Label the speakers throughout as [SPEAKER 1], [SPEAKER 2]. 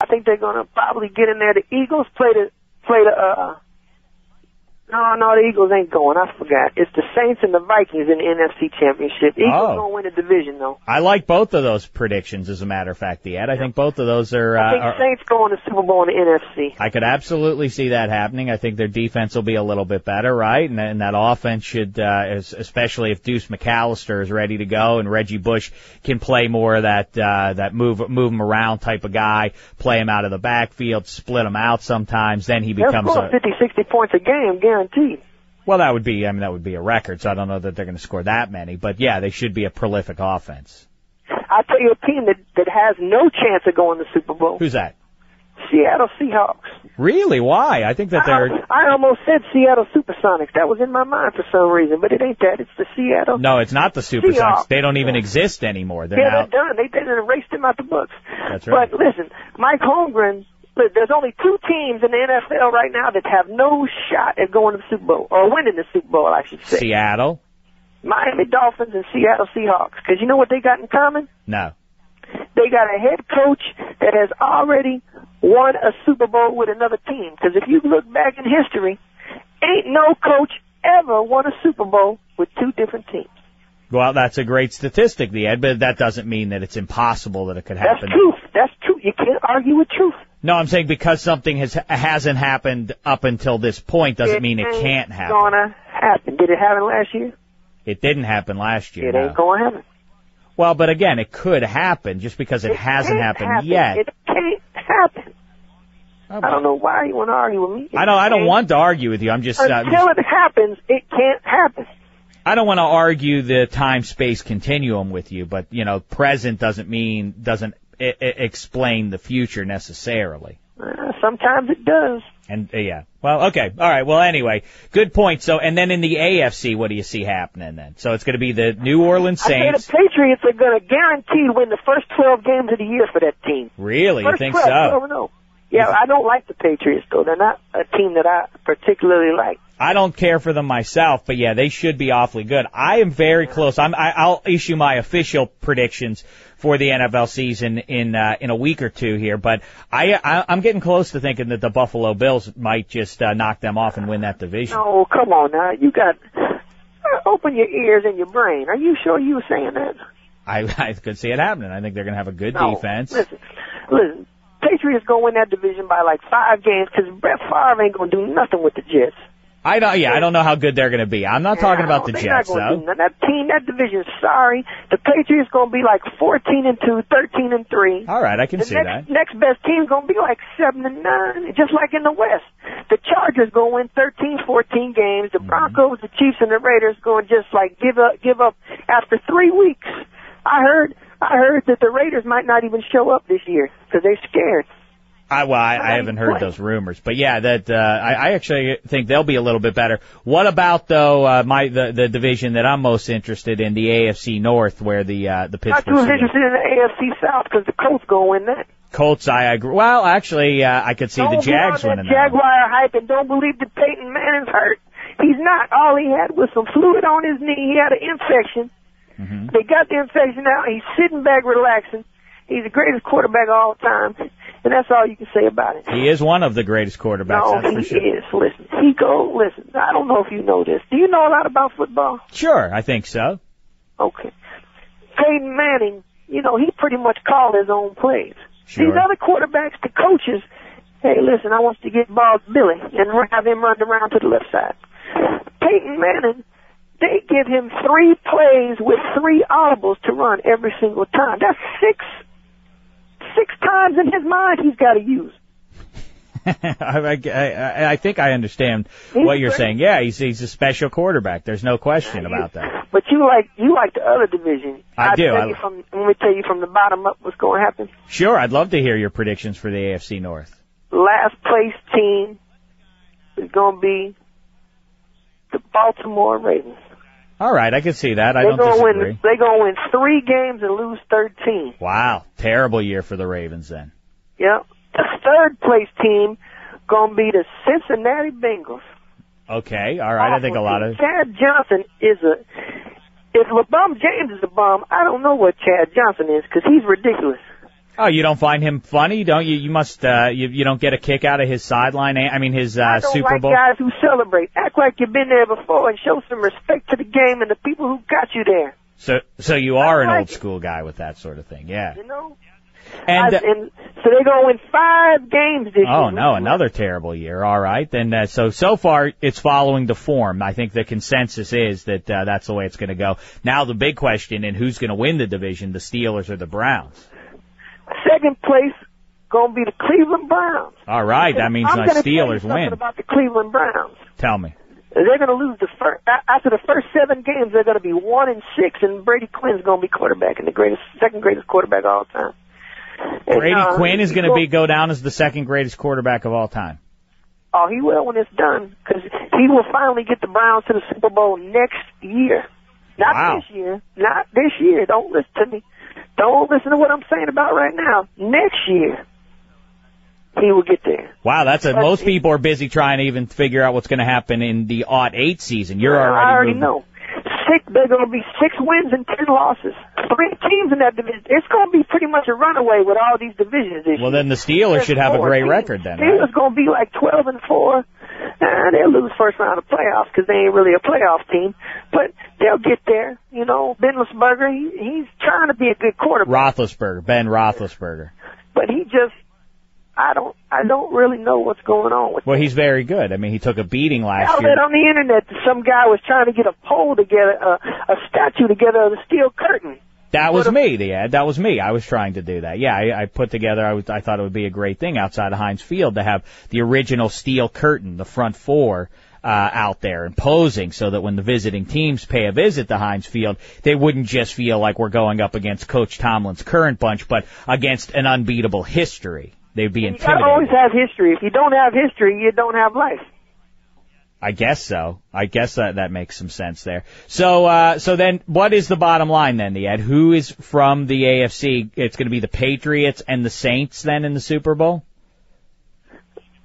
[SPEAKER 1] think they're going to probably get in there. The Eagles play the No, the Eagles ain't going. I forgot. It's the Saints and the Vikings in the NFC Championship. Eagles going to win the division, though.
[SPEAKER 2] I like both of those predictions, as a matter of fact, Ed. I think both of those are...
[SPEAKER 1] I think Saints going to Super Bowl in the NFC.
[SPEAKER 2] I could absolutely see that happening. I think their defense will be a little bit better, right? And that offense should, especially if Deuce McAllister is ready to go and Reggie Bush can play more of that move him around type of guy, play him out of the backfield, split him out sometimes, then he becomes...
[SPEAKER 1] They'll score 50, 60 points a game, guaranteed.
[SPEAKER 2] Well, that would be a record, so I don't know that they're going to score that many. But, yeah, they should be a prolific offense.
[SPEAKER 1] I'll tell you a team that has no chance of going to the Super Bowl.
[SPEAKER 2] Who's that?
[SPEAKER 1] Seattle Seahawks.
[SPEAKER 2] Really? Why? I think that they're...
[SPEAKER 1] I almost said Seattle Supersonics. That was in my mind for some reason, but it ain't that. It's the Seattle...
[SPEAKER 2] No, it's not the Supersonics. They don't even exist anymore. They're
[SPEAKER 1] done. They erased them out the books.
[SPEAKER 2] That's right.
[SPEAKER 1] But, listen, Mike Holmgren... There's only two teams in the NFL right now that have no shot at going to the Super Bowl, or winning the Super Bowl, I should say.
[SPEAKER 2] Seattle?
[SPEAKER 1] Miami Dolphins and Seattle Seahawks. Because you know what they got in common?
[SPEAKER 2] No.
[SPEAKER 1] They got a head coach that has already won a Super Bowl with another team. Because if you look back in history, ain't no coach ever won a Super Bowl with two different teams.
[SPEAKER 2] Well, that's a great statistic, Ed, but that doesn't mean that it's impossible that it could happen.
[SPEAKER 1] That's truth. You can't argue with truth.
[SPEAKER 2] No, I'm saying because something hasn't happened up until this point doesn't mean it can't happen.
[SPEAKER 1] It's gonna happen. Did it happen last year?
[SPEAKER 2] It didn't happen last year.
[SPEAKER 1] It ain't gonna happen.
[SPEAKER 2] Well, but again, it could happen just because it hasn't happened yet.
[SPEAKER 1] It can't happen.
[SPEAKER 2] Oh,
[SPEAKER 1] I don't know why you want to argue with me.
[SPEAKER 2] I don't want to argue with you. I'm just
[SPEAKER 1] until it happens, it can't happen.
[SPEAKER 2] I don't want to argue the time-space continuum with you, but present doesn't explain the future necessarily.
[SPEAKER 1] Sometimes it does.
[SPEAKER 2] And yeah. Well, okay. All right. Well, anyway, good point. So, and then in the AFC, what do you see happening then? So it's going to be the New Orleans Saints.
[SPEAKER 1] I say the Patriots are going to guarantee win the first 12 games of the year for that team.
[SPEAKER 2] Really? You think
[SPEAKER 1] 12,
[SPEAKER 2] so?
[SPEAKER 1] No. Yeah, I don't like the Patriots, though. They're not a team that I particularly like.
[SPEAKER 2] I don't care for them myself, but yeah, they should be awfully good. I am very close. I'll issue my official predictions for the NFL season in a week or two here, but I'm getting close to thinking that the Buffalo Bills might just knock them off and win that division.
[SPEAKER 1] Oh, come on now. You got open your ears and your brain. Are you sure you were saying that?
[SPEAKER 2] I could see it happening. I think they're going to have a good defense.
[SPEAKER 1] Listen. Patriots going to win that division by like 5 games because Brett Favre ain't going to do nothing with the Jets.
[SPEAKER 2] I don't know how good they're going to be. I'm not talking about the Jets, though.
[SPEAKER 1] That division, sorry. The Patriots going to be like 14-2, 13-3.
[SPEAKER 2] All right, I can see that.
[SPEAKER 1] Next best team's going to be like 7-9, just like in the West. The Chargers going to win 13, 14 games. The Broncos, the Chiefs, and the Raiders going to just like give up after 3 weeks. I heard that the Raiders might not even show up this year because they're scared.
[SPEAKER 2] I haven't heard those rumors, but yeah, I actually think they'll be a little bit better. What about though the division that I'm most interested in, the AFC North, where the Pittsburgh?
[SPEAKER 1] I'm too interested in the AFC South because the Colts gonna win that.
[SPEAKER 2] Colts, I agree. Well, actually, I could see the Jags winning that.
[SPEAKER 1] Jaguar hype, and don't believe that Peyton Manning's hurt. He's not. All he had was some fluid on his knee. He had an infection. Mm-hmm. They got the infection out. He's sitting back relaxing. He's the greatest quarterback of all time, and that's all you can say about it.
[SPEAKER 2] He is one of the greatest quarterbacks, that's for sure.
[SPEAKER 1] He is. Listen, I don't know if you know this. Do you know a lot about football?
[SPEAKER 2] Sure, I think so.
[SPEAKER 1] Okay. Peyton Manning, he pretty much called his own plays.
[SPEAKER 2] Sure.
[SPEAKER 1] These other quarterbacks, the coaches, hey, listen, I want you to get Bob Billy and have him run around to the left side. Peyton Manning, they give him 3 plays with 3 audibles to run every single time. That's six times in his mind he's got to use.
[SPEAKER 2] I think I understand what you're saying. Yeah, he's a special quarterback. There's no question about that.
[SPEAKER 1] But you like the other division.
[SPEAKER 2] I do.
[SPEAKER 1] Let me tell you from the bottom up what's going to happen.
[SPEAKER 2] Sure, I'd love to hear your predictions for the AFC North.
[SPEAKER 1] Last place team is going to be the Baltimore Ravens.
[SPEAKER 2] All right, I can see that. I don't disagree.
[SPEAKER 1] They're going to win 3 games and lose 13.
[SPEAKER 2] Wow, terrible year for the Ravens then.
[SPEAKER 1] Yep. The third place team going to be the Cincinnati Bengals.
[SPEAKER 2] Okay, all right. I think a lot of
[SPEAKER 1] Chad Johnson is if LeBron James is a bum, I don't know what Chad Johnson is because he's ridiculous.
[SPEAKER 2] Oh, you don't find him funny, don't you? You must. You don't get a kick out of his sideline. I mean, his
[SPEAKER 1] I don't
[SPEAKER 2] Super
[SPEAKER 1] like
[SPEAKER 2] Bowl.
[SPEAKER 1] guys who celebrate. Act like you've been there before and show some respect to the game and the people who got you there.
[SPEAKER 2] So you are an
[SPEAKER 1] like
[SPEAKER 2] old school guy with that sort of thing, yeah.
[SPEAKER 1] You know.
[SPEAKER 2] And
[SPEAKER 1] so they're going to win 5 games this year.
[SPEAKER 2] Oh no, another terrible year. All right, then. So far it's following the form. I think the consensus is that that's the way it's going to go. Now the big question: and who's going to win the division, the Steelers or the Browns?
[SPEAKER 1] Second place going to be the Cleveland Browns.
[SPEAKER 2] All right, that means my Steelers win.
[SPEAKER 1] About the Cleveland Browns.
[SPEAKER 2] Tell me.
[SPEAKER 1] They're going to lose after the first 7 games. They're going to be 1-6, and Brady Quinn's going to be quarterback and the second greatest quarterback of all time.
[SPEAKER 2] Brady Quinn is going to go down as the second greatest quarterback of all time.
[SPEAKER 1] Oh, he will when it's done, because he will finally get the Browns to the Super Bowl next year. Not this year. Not this year. Don't listen to me. Don't listen to what I'm saying about right now. Next year, he will get there.
[SPEAKER 2] Wow, most people are busy trying to even figure out what's going to happen in the 2008 season.
[SPEAKER 1] I already know. They're going to be 6 wins and 10 losses. 3 teams in that division. It's going to be pretty much a runaway with all these divisions this year.
[SPEAKER 2] Well, then the Steelers should have a great record then, right?
[SPEAKER 1] Steelers going to be like 12-4. They'll lose first round of playoffs because they ain't really a playoff team. But they'll get there. You know, Ben Roethlisberger, he's trying to be a good quarterback. Ben Roethlisberger. But he just, I don't really know what's going on with him.
[SPEAKER 2] Well, he's very good. I mean, he took a beating last year.
[SPEAKER 1] I read on the internet that some guy was trying to get a pole together, a statue together of the steel curtain.
[SPEAKER 2] That was me, That was me. I was trying to do that. Yeah, I put together, I thought it would be a great thing outside of Heinz Field to have the original steel curtain, the front 4, out there and posing so that when the visiting teams pay a visit to Heinz Field, they wouldn't just feel like we're going up against Coach Tomlin's current bunch, but against an unbeatable history. They'd be intimidated.
[SPEAKER 1] You gotta always have history. If you don't have history, you don't have life.
[SPEAKER 2] I guess so. I guess that makes some sense there. So then what is the bottom line then, Ed? Who is from the AFC? It's going to be the Patriots and the Saints then in the Super Bowl?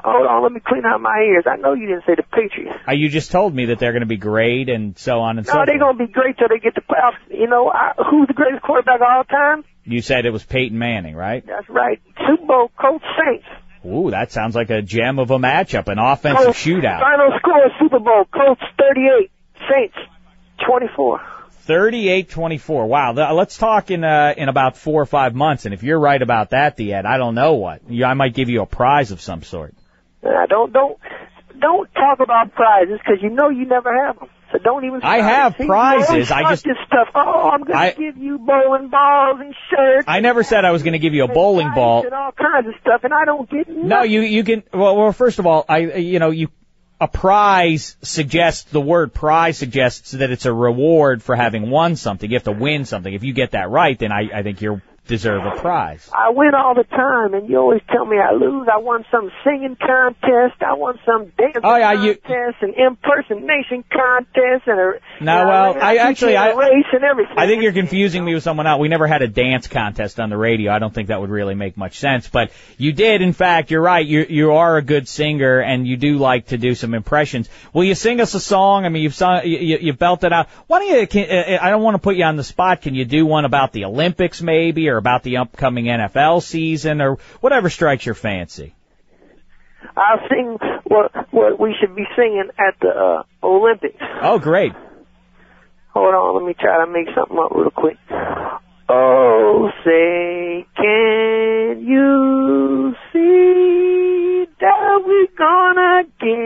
[SPEAKER 1] Hold on, let me clean out my ears. I know you didn't say the Patriots.
[SPEAKER 2] You just told me that they're going to be great and so on and so forth.
[SPEAKER 1] No, they're going to be great till they get to playoffs. You know, who's the greatest quarterback of all time?
[SPEAKER 2] You said it was Peyton Manning, right?
[SPEAKER 1] That's right. Super Bowl Colts Saints.
[SPEAKER 2] Ooh, that sounds like a gem of a matchup, an offensive shootout.
[SPEAKER 1] Final score Super Bowl Colts 38, Saints 24.
[SPEAKER 2] 38-24. Wow. Let's talk in about 4 or 5 months, and if you're right about that, Ed, I don't know what. I might give you a prize of some sort.
[SPEAKER 1] Don't talk about prizes because you know you never have them. So don't even.
[SPEAKER 2] I have prizes.
[SPEAKER 1] I just this stuff. Oh, I'm going to give you bowling balls and shirts.
[SPEAKER 2] I never said I was going to give you a bowling ball
[SPEAKER 1] and all kinds of stuff, and I don't get nothing.
[SPEAKER 2] No, you can. Well, first of all, a prize suggests the word prize suggests that it's a reward for having won something. You have to win something. If you get that right, then I think you deserve a prize.
[SPEAKER 1] I win all the time, and you always tell me I lose. I won some singing contest. I won some dancing contest, an impersonation contest, and a race and everything.
[SPEAKER 2] I think you're confusing me with someone else. We never had a dance contest on the radio. I don't think that would really make much sense. But you did, in fact. You're right. You are a good singer, and you do like to do some impressions. Will you sing us a song? I mean, you've belted out. Why don't you? I don't want to put you on the spot. Can you do one about the Olympics, maybe, or about the upcoming NFL season, or whatever strikes your fancy?
[SPEAKER 1] I'll sing what we should be singing at the Olympics.
[SPEAKER 2] Oh, great.
[SPEAKER 1] Hold on, let me try to make something up real quick. Oh, say, can you see that we're gonna get